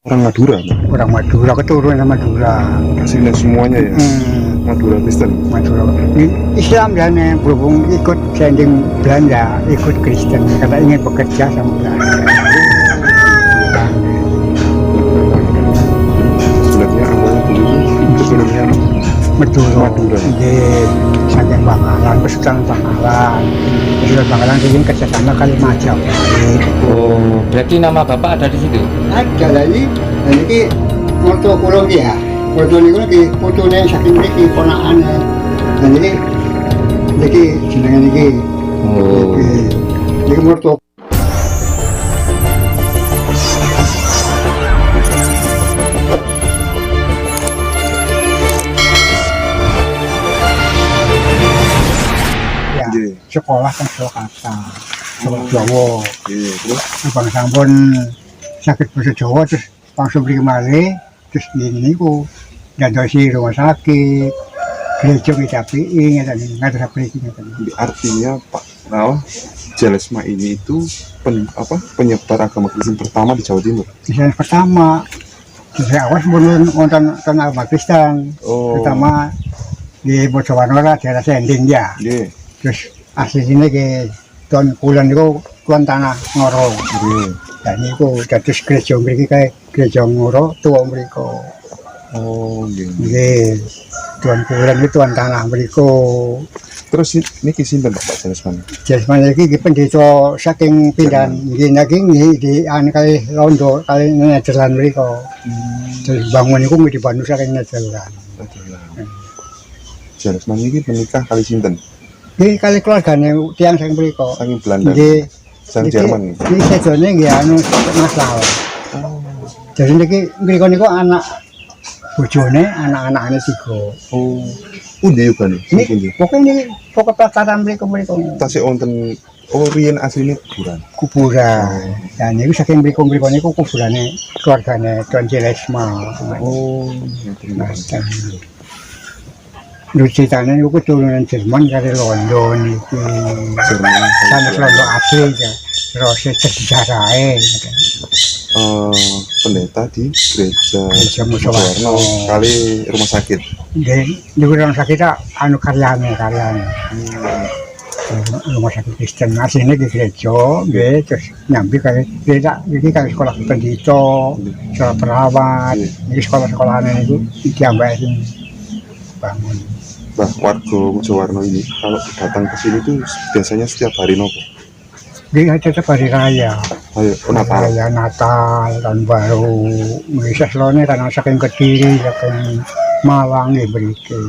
Orang Madura, Pak? Orang Madura, keturunan Madura. Aslinya semuanya ya? Madura Kristen? Madura. Islam dan berhubung ikut sending Belanda, ikut Kristen karena ingin bekerja sama Belanda. Sebenarnya awalnya dulu keturunannya Madura. Iya, saking Bangkalan, Kesultanan Bangkalan. Kesultanan Bangkalan ingin kerjasama kali Majapahit. Oh, berarti nama bapak ada di situ? Ada lagi, ini mertua kulo ya. Mertua niku lagi putune saking mriki ponakane. Dan iki jenenge iki. Oh. Iki mertua. Ya, Iya. sekolah kan Surakarta. Sekolah Jawa. Iya, terus? Bang sampun sakit basa Jawa terus langsung pergi kemari terus ini niku dadosi rumah sakit gereja KPI nggak ada pergi Jadi artinya Pak Rawa Jalesma ini itu penyebar agama Kristen pertama di Jawa Timur. misalnya pertama terus awas sebelum nonton agama Kristen Oh. pertama di Bojonegoro daerah Sending ya Iya. terus aslinya ke Tuan Kulan itu Tuan Tanah Ngoro Iya. dan itu dados gereja mriki kayak gereja Ngoro tua mriko. Oh, iya. Nggih. Tuan Kulan itu tuan tanah mriko. Terus ini sinten Pak Jalesma? Jasmane iki pendeta saking pindahan nggih naging di anu kali Londo kali Nederland mriko. Terus bangun iku dibantu saking Nederland. Jalesma ini menikah kali sinten? Nggih kali keluargane tiyang saking mriko. Saking Belanda. Nggih. Sang Jerman. Iki sedone nggih anu masalah. Jadi niki mriko niku anak bojone anak-anakane tiga. Oh. Pundi juga nih? Ini pokoknya ini pokok pelataran mereka Tasik wonten riyen asline kuburan. kuburan. Dan ini saking mereka ini kuburannya keluarganya Tuan Jalesma. Oh. Nah, menurut ceritanya itu keturunan Jerman dari London itu. Jerman. Sana London asli ya. Terus sejarahnya. Pendeta di gereja Musowarno kali rumah sakit. Di rumah sakit anu karyanya. Rumah sakit Kristen aslinya di gereja, terus nyambi kayak beda, jadi kayak sekolah pendeta, sekolah perawat, jadi sekolah-sekolahan itu diambil bangun. Bah, warga Musowarno ini kalau datang ke sini tuh biasanya setiap hari nopo. Jadi tetap hari raya. Ayo, Natal. Raya Natal, tahun baru, bisa selone karena saking Kediri, saking Malang ya berikan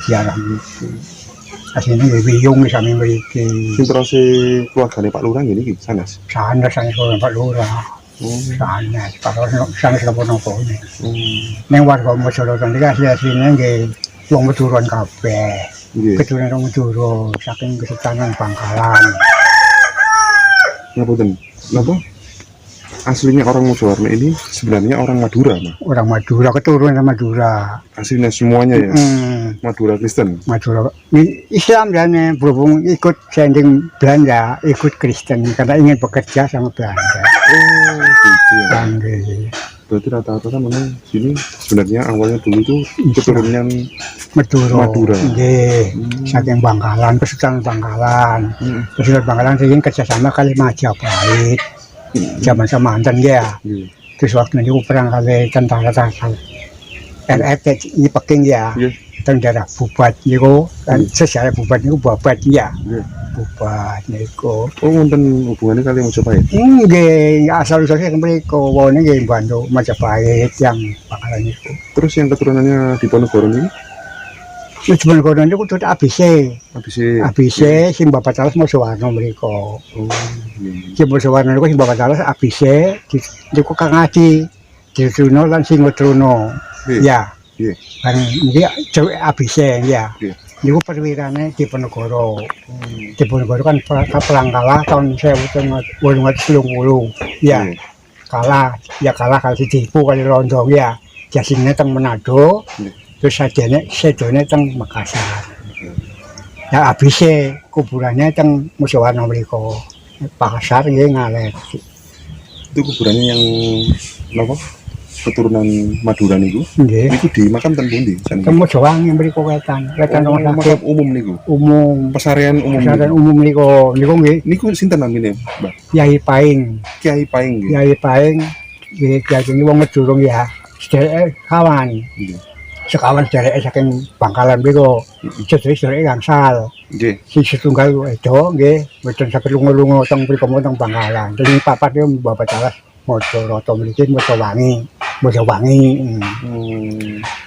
siaran itu. Aslinya ya bingung sama berikan. Sing terus keluargane Pak Lurah ini gitu sanes. Sana seorang Pak Lurah. Sana nopo nih. Neng warga Musowarno ini aslinya nggih wong Maduran kabeh. Keturunan wong Madura saking Kesultanan Bangkalan. Ngapunten. Napa? Aslinya orang Musowarno ini sebenarnya orang Madura, Mas. Orang Madura, keturunan Madura. Aslinya semuanya ya. Madura Kristen. Madura. Islam dan berhubung ikut sending Belanda, ikut Kristen karena ingin bekerja sama Belanda. Oh, gitu ya. Nggih. Berarti rata-rata memang sini sebenarnya awalnya dulu itu keturunan Madura. Nggih. Saking Bangkalan, Kesultanan Bangkalan. Kesultanan Bangkalan ingin kerjasama kali Majapahit. Zaman semanten ya. Terus waktu itu perang kali tentara RRT ini Peking ya. Tentara bubat niku kan sejarah bubat niku babat ya. Bubat niku. Oh, wonten hubungannya kali Majapahit. Nggih, asal-usulnya mriku wone nggih bantu Majapahit yang Bangkalan niku. Terus yang keturunannya di Ponorogo ini? Cuman kono niku tuh ABC sing Bapak Charles Musowarno mriku. Sing Musowarno niku sing Bapak Charles ABC niku Kang Adi Dirtuno lan Singotruno. Ya. Kan iki ABC ya. Niku perwirane di Ponorogo. Di Ponorogo kan perang kalah tahun 1830. Ya. Kalah kali ditipu kali Londo ya. Jasine teng Manado. Terus sedone teng Makassar. Ya ABC kuburannya teng Musowarno mriku. Pasar nggih ngalet. Itu kuburannya yang apa? Keturunan Madura niku. Nggih. Niku di makam ten pundi? Temu Jowangi mriko wetan rumah makam sakit umum niku. umum. Pesarean umum. Pesarean umum niku nggih. Niku sinten namine, Mbak? Kyai Paing. Kiai Paing nggih. Kyai Paing nggih Kyai wong Medurung ya. Sedereke kawan. Nggih. Sekawan sedereke saking Bangkalan mriko. Sedereke gangsal. Nggih. Si setunggal edo nggih mboten saged lunga-lunga teng mriko teng Bangkalan. Dadi papat yo Bapak Talas moco rata mriki moco wangi.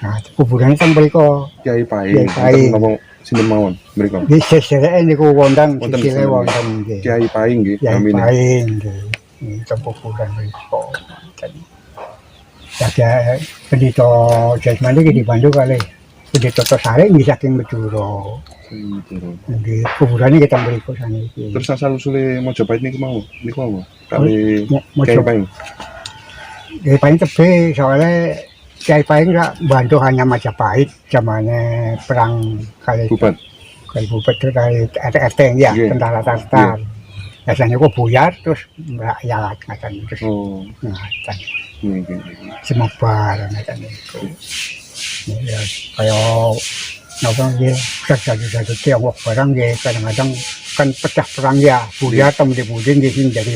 Nah, kuburannya teng mriko. Kiai Paing. Kiai Paing. Napa sinten mawon mriku? Nggih sedereke niku wonten Wonten sisile sisile. wonten nggih. Kiai Paing nggih Kyai namine. Paing nggih. Teng kuburan mriko. Jadi pendito jasmani iki dibantu kali pendito Tosare nggih saking Madura. Nggih kuburane kita mriko saniki. Terus asal usule Mojopahit niku mau. Kali Mojo Kiai Paing. Kyai Paing tebe soalnya Kyai Paing gak bantu hanya Majapahit zamannya perang kali Bubat. kali RT ya Iya. tentara. Biasanya kok buyar terus rakyat ngaten terus Oh, ngaten nggih. semebar ngaten niku. Ya kaya napa nggih satu Tiongkok barang nggih kadang-kadang kan pecah perang ya buyar temen-temen nggih sing jadi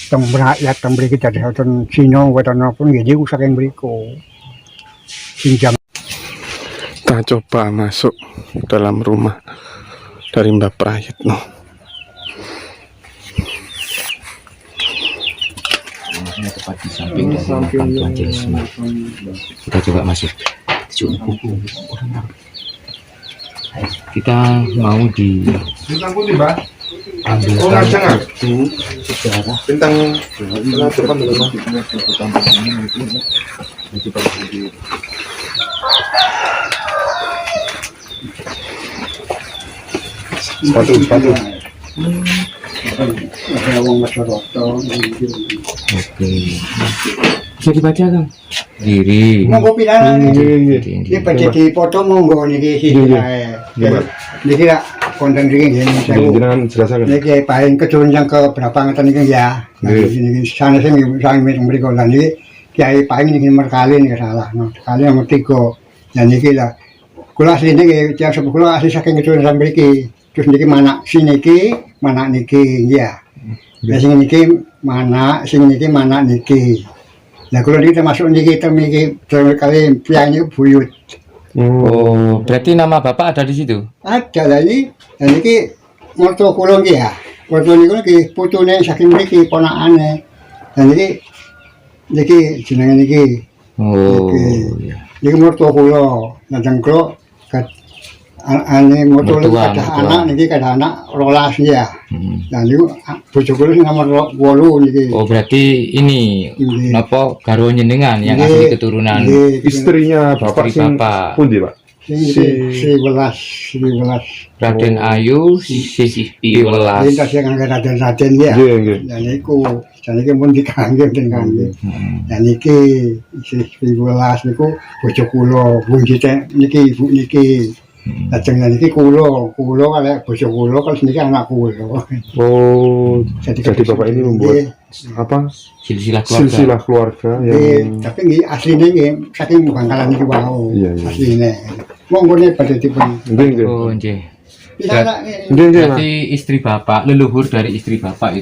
teng rakyat teng mriki dadi wonten Cina wonten napa nggih niku saking mriku. Sinjang Kita coba masuk dalam rumah dari Mbak Prayitno. Tepat di samping dari makam Tuan Jelisma. Kita coba masuk. Kita mau diambilkan buku sejarah Tentang depan dulu, Mas. Sepatu. ada wong Masyarakat. Oke. Bisa dibaca kan? Diri. Monggo pidanan Iya. iki badhe dipoto monggo niki siji ae. Niki lak konten iki nggih sewu. Jenengan jelasaken. Niki paling keturunan ke berapa ngeten iki ya. Niki sanes sing mriko lan iki Kyai Paing niki nomor kali niki salah. Kali nomor 3. Dan niki lah kula asline niki tiang sepuh kula asli saking keturunan mriki. Terus niki manak siniki, manak niki ya. Lah sing niki manak, sing niki manak niki. Lah kula niki termasuk niki temiki kali piang niku buyut. Oh, berarti nama Bapak ada di situ? Ada lah ini, dan ini mertua kula nggih ya. Mertua niku niki putune saking mriki ponakane. Dan niki jenenge niki. Oh, Oke. iya. Niki mertua kula. Lajeng kula ane mertua Mertua. anak niki kada anak 12 ya. Hmm. Dan niku bojo kula sing nomor 8 niki. Oh, berarti ini Nggih. napa garwa jenengan yang Nggih. asli keturunan Nggih, Istrinya Bapak Istri sing Bapak. pundi, Pak? sing 11. Raden Ayu Sisi Welas. Ini tasih ngangge raden-raden ya. Nggih. Dan niki pun dikangge den kangge. Dan niki isih 11 niku bojo kula, bunjite niki ibu niki. Lajeng niki kula kalih bojo kula kalau niki anak kula. Oh, jadi Bapak ini membuat apa? Silsilah keluarga. Silsilah keluarga yang tapi nggih asline nggih saking Bangkalan niki wau. Iya. Asline. Monggo nek badhe dipun. nggih. Oh, nggih. Pidanak Nggih, Mas. Berarti istri Bapak, leluhur dari istri Bapak itu